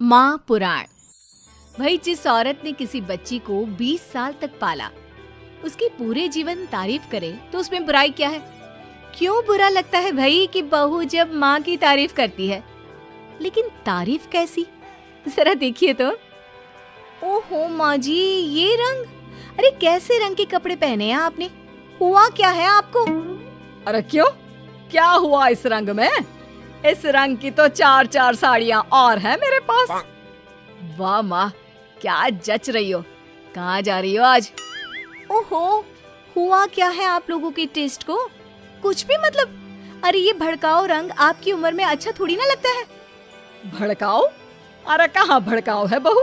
माँ पुराण। भाई, जिस औरत ने किसी बच्ची को 20 साल तक पाला, उसकी पूरे जीवन तारीफ करे तो उसमें बुराई क्या है? क्यों बुरा लगता है भाई कि बहू जब माँ की तारीफ करती है? लेकिन तारीफ कैसी, जरा देखिए तो। ओहो माँ जी, ये रंग! अरे कैसे रंग के कपड़े पहने हैं आपने? हुआ क्या है आपको? अरे क्यों, क्या हुआ इस रंग में? इस रंग की तो 4-4 साड़ियाँ और हैं मेरे पास। वाह माँ, क्या जच रही हो। कहाँ जा रही हो आज? ओहो, हुआ क्या है आप लोगों के टेस्ट को? कुछ भी मतलब। अरे ये भड़काऊ रंग आपकी उम्र में अच्छा थोड़ी ना लगता है। भड़काओ? अरे कहाँ भड़काओ है बहू।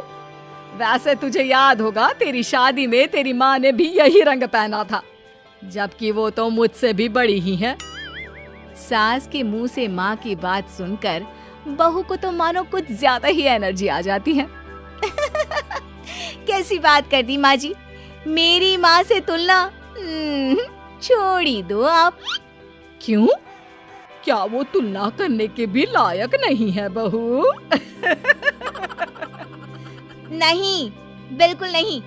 वैसे तुझे याद होगा, तेरी शादी में तेरी माँ ने भी यही रंग पहना था, जबकि वो तो मुझसे भी बड़ी ही है। सास के मुंह से माँ की बात सुनकर बहू को तो मानो कुछ ज्यादा ही एनर्जी आ जाती है। कैसी बात कर दी माँ जी, मेरी माँ से तुलना छोड़ ही दो आप। क्यों? क्या वो तुलना करने के भी लायक नहीं है बहू? नहीं, बिल्कुल नहीं।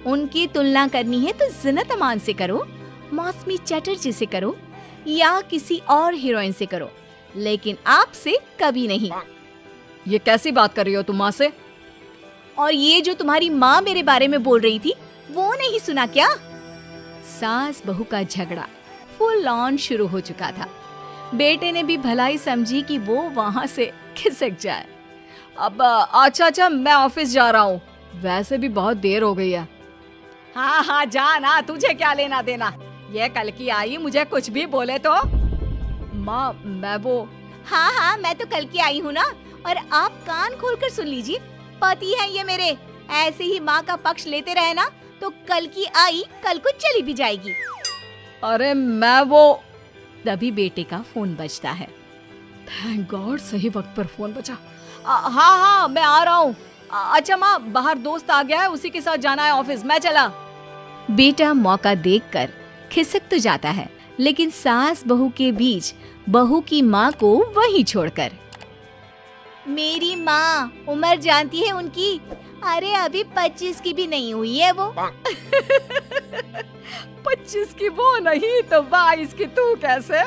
उनकी तुलना करनी है तो ज़ीनत अमान से करो, मौसमी चटर्जी से करो, या किसी और हीरोइन से करो, लेकिन आपसे कभी नहीं। ये कैसी बात कर रही हो तुम माँ से? और ये जो तुम्हारी माँ मेरे बारे में बोल रही थी, वो नहीं सुना क्या? सास बहू का झगड़ा फुल ऑन शुरू हो चुका था। बेटे ने भी भलाई समझी कि वो वहाँ से खिसक जाए। अब अच्छा, मैं ऑफिस जा रहा हूँ। वैसे भी बहुत देर हो गई है। हाँ, जा ना, तुझे क्या लेना देना। ये कल की आई, मुझे कुछ भी बोले तो। माँ, मैं वो। हाँ, मैं तो कल की आई हूँ ना। और आप कान खोलकर सुन लीजिए, पति है ये मेरे। ऐसे ही माँ का पक्ष लेते रहे ना तो कल की आई कल को चली भी जाएगी। अरे मैं वो। तभी बेटे का फोन बजता है। थैंक गॉड, सही वक्त पर फोन बजा। हाँ, मैं आ रहा हूँ। अच्छा माँ, बाहर दोस्त आ गया है, उसी के साथ जाना है ऑफिस, मैं चला। बेटा मौका देखकर खिसक तो जाता है, लेकिन सास बहू के बीच बहू की माँ को वहीं छोड़कर। मेरी माँ, उम्र जानती है उनकी? अरे अभी 25 की भी नहीं हुई है वो। 25 की वो नहीं तो 22 की तू कैसे?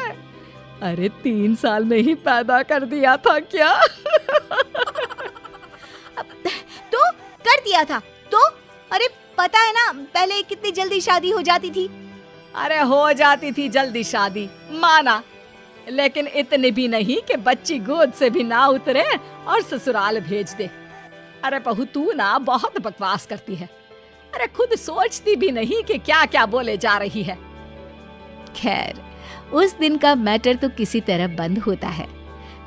अरे 3 साल में ही पैदा कर दिया था क्या? तो कर दिया था तो? अरे पता है ना, पहले कितनी जल्दी शादी हो जाती थी। अरे हो जाती थी जल्दी शादी, माना, लेकिन इतनी भी नहीं कि बच्ची गोद से भी ना उतरे और ससुराल भेज दे। अरे बहू, तू ना बहुत बकवास करती है। अरे खुद सोचती भी नहीं कि क्या क्या बोले जा रही है। खैर, उस दिन का मैटर तो किसी तरह बंद होता है,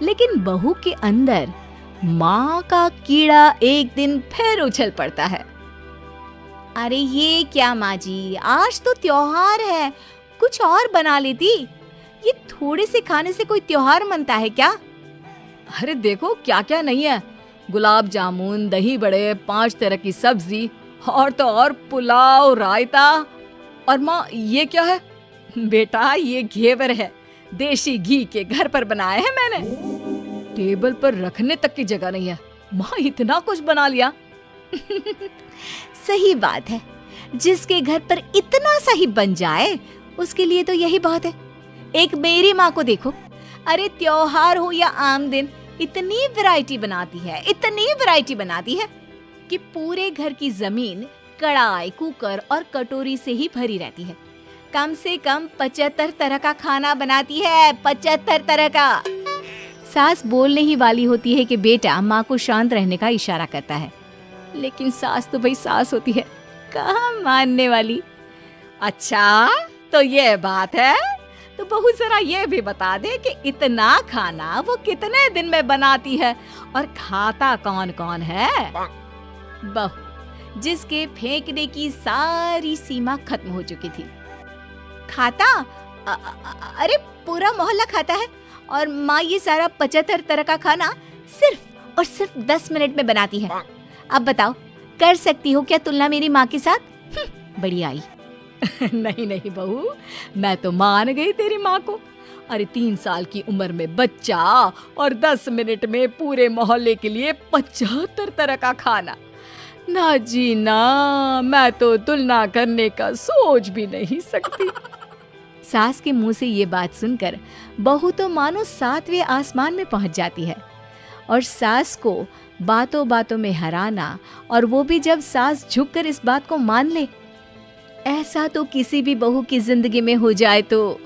लेकिन बहू के अंदर माँ का कीड़ा एक दिन फिर उछल पड़ता है। अरे ये क्या माँ जी, आज तो त्योहार है, कुछ और बना लेती। ये थोड़े से खाने से कोई त्योहार मनता है क्या? अरे देखो क्या क्या नहीं है, गुलाब जामुन, दही बड़े, 5 तरह की सब्जी, और तो और पुलाव, रायता। और माँ, ये क्या है? बेटा, ये घेवर है, देसी घी के घर पर बनाए हैं मैंने। टेबल पर रखने तक की जगह नहीं है। माँ, इतना कुछ बना लिया। सही बात है, जिसके घर पर इतना सही बन जाए उसके लिए तो यही बहुत है। एक मेरी माँ को देखो, अरे त्योहार हो या आम दिन, इतनी वैरायटी बनाती है कि पूरे घर की जमीन कढ़ाई, कुकर और कटोरी से ही भरी रहती है। कम से कम 75 तरह का खाना बनाती है, 75 तरह का। सास बोलने ही वाली होती है कि बेटा माँ को शांत रहने का इशारा करता है, लेकिन सास तो भाई सास होती है, कहाँ मानने वाली। अच्छा, तो ये बात है। तो बहू जरा ये भी बता दे कि इतना खाना वो कितने दिन में बनाती है और खाता कौन कौन है? बहू, जिसके फेंकने की सारी सीमा खत्म हो चुकी थी, खाता अरे पूरा मोहल्ला खाता है। और माँ ये सारा 75 तरह का खाना सिर्फ और सिर्फ 10 मिनट में बनाती है। अब बताओ, कर सकती हो क्या तुलना मेरी माँ के साथ? बड़ी आई। नहीं बहू, मैं तो मान गई तेरी माँ को। अरे 3 साल की उम्र में बच्चा और 10 मिनट में पूरे मोहल्ले के लिए 75 तरह का खाना। ना जी ना, मैं तो तुलना करने का सोच भी नहीं सकती। सास के मुंह से ये बात सुनकर बहू तो मानो 7वें आसमान में पहुंच जाती है। और सास को बातों बातों में हराना, और वो भी जब सास झुककर इस बात को मान ले, ऐसा तो किसी भी बहू की जिंदगी में हो जाए तो।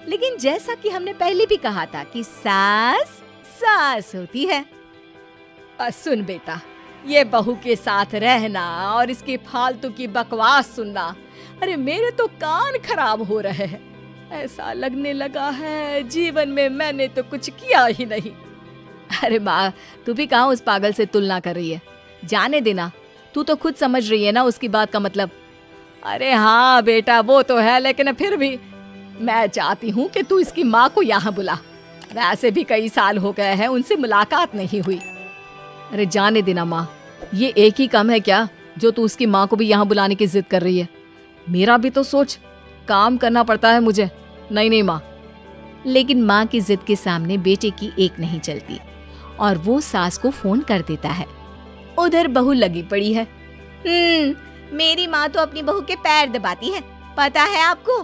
लेकिन जैसा कि हमने पहले भी कहा था कि सास सास होती है। सुन बेटा, ये बहू के साथ रहना और इसकी फालतू की बकवास सुनना, अरे मेरे तो कान खराब हो रहे हैं। ऐसा लगने लगा है जीवन में मैंने तो कुछ किया ही नहीं। अरे माँ, तू भी कहाँ उस पागल से तुलना कर रही है? जाने देना, तू तो खुद समझ रही है ना उसकी बात का मतलब। अरे हाँ बेटा, वो तो है, लेकिन फिर भी मैं चाहती हूँ कि तू इसकी माँ को यहाँ बुला। वैसे भी कई साल हो गए हैं उनसे मुलाकात नहीं हुई। अरे जाने देना माँ, ये एक ही काम है क्या जो तू उसकी माँ को भी यहाँ बुलाने की जिद कर रही है? मेरा भी तो सोच, काम करना पड़ता है मुझे। नहीं माँ। लेकिन माँ की जिद के सामने बेटे की एक नहीं चलती और वो सास को फोन कर देता है। उधर बहू लगी पड़ी है। मेरी माँ तो अपनी बहू के पैर दबाती है, पता है आपको?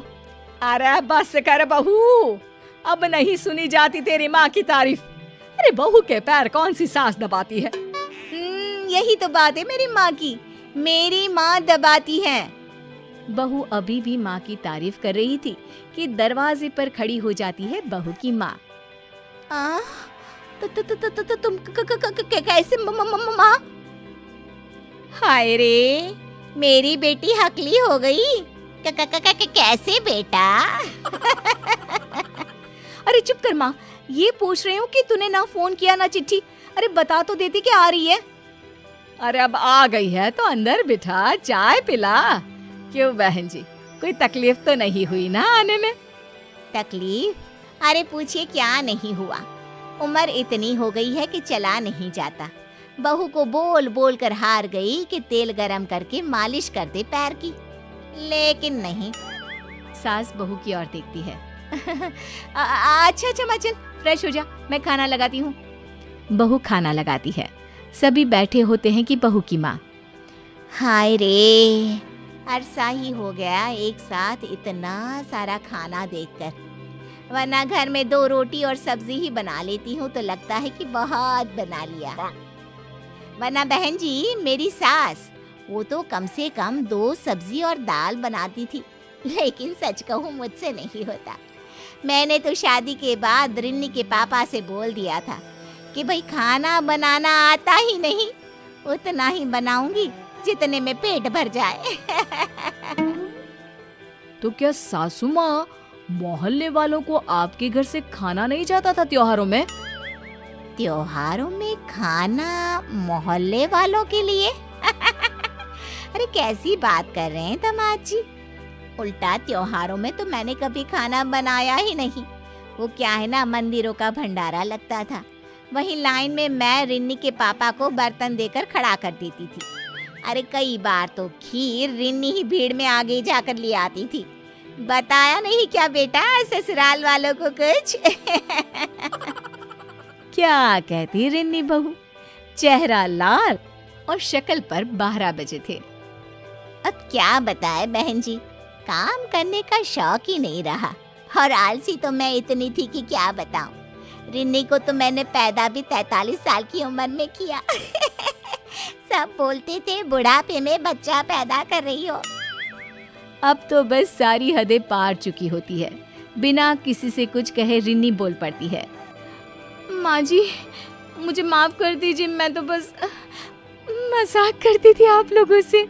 अरे बस कर बहू, अब नहीं सुनी जाती तेरी माँ की तारीफ। अरे बहू के पैर कौन सी सास दबाती है? यही तो बात है मेरी माँ की, मेरी माँ दबाती है। बहू अभी भी माँ की तारीफ कर रही थी कि दरवाजे पर खड़ी हो जाती है बहू की माँ। तुम कैसे माँ? हाय रे, मेरी बेटी हकली हो गई। कैसे बेटा? अरे चुप कर माँ, ये पूछ रही हूँ कि तूने ना फोन किया ना चिट्ठी। अरे बता तो देती कि आ रही है। अरे अब आ गई है तो अंदर बिठा, चाय पिला। क्यों बहन जी, कोई तकलीफ तो नहीं हुई ना आने में? तकलीफ? अरे पूछिए क्या नहीं हुआ। उम्र इतनी हो गई है कि चला नहीं जाता। बहू को बोल बोल कर हार गई कि तेल गरम करके मालिश कर दे पैर की, लेकिन नहीं। सास बहू की ओर देखती है। अच्छा माँ, चल फ्रेश हो जा, मैं खाना लगाती हूँ। बहू खाना लगाती है। सभी बैठे होते हैं कि बहू की माँ। हाय रे, अरसा ही हो गया एक साथ इतना सारा खाना देखकर, वरना घर में 2 रोटी और सब्जी ही बना लेती हूँ तो लगता है कि बहुत बना लिया। वरना बहन जी, मेरी सास वो तो कम से कम 2 सब्जी और दाल बनाती थी, लेकिन सच कहूँ मुझसे नहीं होता। मैंने तो शादी के बाद रिन्नी के पापा से बोल दिया था कि भाई खाना बनाना आता ही नहीं, उतना ही बनाऊंगी जितने में पेट भर जाए। तो क्या सासू माँ, मोहल्ले वालों को आपके घर से खाना नहीं जाता था त्योहारों में? त्योहारों में खाना मोहल्ले वालों के लिए? अरे कैसी बात कर रहे हैं दामाद जी? उल्टा त्योहारों में तो मैंने कभी खाना बनाया ही नहीं। वो क्या है ना, मंदिरों का भंडारा लगता था, वहीं लाइन में मैं रिन्नी के पापा को बर्तन देकर खड़ा कर देती थी। अरे कई बार तो खीर रिन्नी ही भीड़ में आगे जाकर ले आती थी। बताया नहीं क्या बेटा ससुराल वालों को कुछ? क्या कहती रिन्नी बहू? चेहरा लाल और शक्ल पर 12 बजे थे। अब क्या बताए बहन जी, काम करने का शौक ही नहीं रहा, और आलसी तो मैं इतनी थी कि क्या बताऊं। रिन्नी को तो मैंने पैदा भी 43 साल की उम्र में किया। सब बोलते थे बुढ़ापे में बच्चा पैदा कर रही हो। अब तो बस सारी हदें पार चुकी होती है। बिना किसी से कुछ कहे रिन्नी बोल पड़ती है। माँ जी, मुझे माफ कर दीजिए, मैं तो बस मजाक करती थी आप लोगों से।